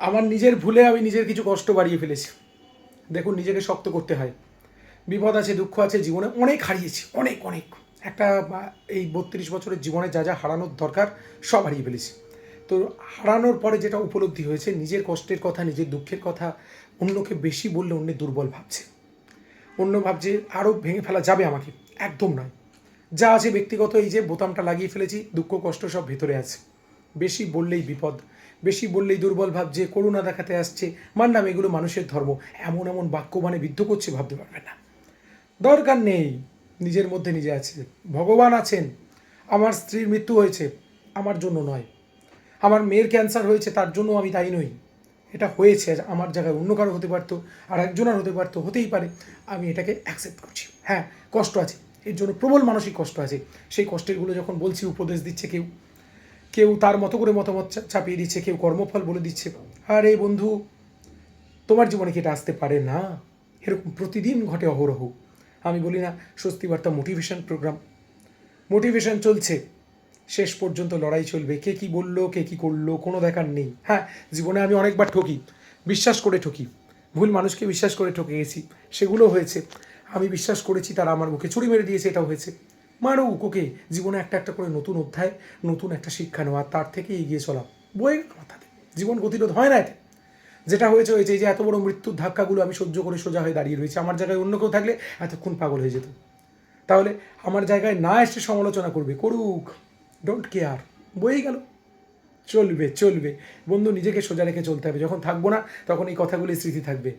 আমার নিজের ভুলে আমি নিজের কিছু কষ্ট বাড়িয়ে ফেলেছি। দেখুন, নিজেকে শক্ত করতে হয়। বিপদ আছে, দুঃখ আছে, জীবনে অনেক হারিয়েছি, অনেক অনেক। একটা এই 32 বছরের জীবনে যা যা হারানোর দরকার সব হারিয়ে ফেলেছি। তো হারানোর পরে যেটা উপলব্ধি হয়েছে, নিজের কষ্টের কথা, নিজের দুঃখের কথা অন্যকে বেশি বললে অন্য দুর্বল ভাবছে, অন্য ভাবছে আরও ভেঙে ফেলা যাবে আমাকে। একদম নয়। যা আছে ব্যক্তিগত, এই যে বোতামটা লাগিয়ে ফেলেছি, দুঃখ কষ্ট সব ভেতরে আছে। বেশি বললেই বিপদ, বেশি বললেই দুর্বল ভাবছে, করুণা দেখাতে আসছে, মানলাম এগুলো মানুষের ধর্ম। এমন এমন বাক্য মানে বিদ্ধ করছে, ভাবতে পারবেন না। দরকার নেই। নিজের মধ্যে নিজে আছে, ভগবান আছেন। আমার স্ত্রীর মৃত্যু হয়েছে, আমার জন্য নয়। আমার মেয়ের ক্যান্সার হয়েছে, তার জন্য আমি দায়ী নই। এটা হয়েছে, আমার জায়গায় অন্য কারো হতে পারতো, আর একজনের হতে পারতো, হতেই পারে। আমি এটাকে অ্যাকসেপ্ট করছি। হ্যাঁ, কষ্ট আছে, এর জন্য প্রবল মানসিক কষ্ট আছে। সেই কষ্টেরগুলো যখন বলছি, উপদেশ দিচ্ছে কেউ, কেউ তার মতো করে মতামত চাপিয়ে দিচ্ছে, কেউ কর্মফল বলে দিচ্ছে। আরে বন্ধু, তোমার জীবনে কি এটা আসতে পারে না? এরকম প্রতিদিন ঘটে, অহরহ। আমি বলি না, স্বস্তি বার্তা মোটিভেশন প্রোগ্রাম, মোটিভেশন চলছে, শেষ পর্যন্ত লড়াই চলবে। কে কী বললো, কে কী করলো, কোনো দেখার নেই। হ্যাঁ, জীবনে আমি অনেকবার ঠকি, বিশ্বাস করে ঠকি, ভুল মানুষকে বিশ্বাস করে ঠকে গেছি, সেগুলো হয়েছে। আমি বিশ্বাস করেছি, তারা আমার মুখে ছুরি মেরে দিয়েছে, এটাও হয়েছে। মারুক, ওকে। জীবনে একটা একটা করে নতুন অধ্যায়, নতুন একটা শিক্ষা নেওয়া, তার থেকে এগিয়ে চলা, বয়ে গেল মাথাতে। জীবন গতিরোধ হয় না এতে। যেটা হয়েছে হয়েছে, এই যে এত বড় মৃত্যুর ধাক্কাগুলো আমি সহ্য করে সোজা হয়ে দাঁড়িয়ে রয়েছি। আমার জায়গায় অন্য কেউ থাকলে এতক্ষণ পাগল হয়ে যেত। তাহলে আমার জায়গায় না এসে সমালোচনা করবে, করুক, ডোন্ট কেয়ার, বয়েই গেল। চলবে চলবে বন্ধু, নিজেকে সোজা রেখে চলতে হবে। যখন থাকবো না, তখন এই কথাগুলি স্মৃতি থাকবে।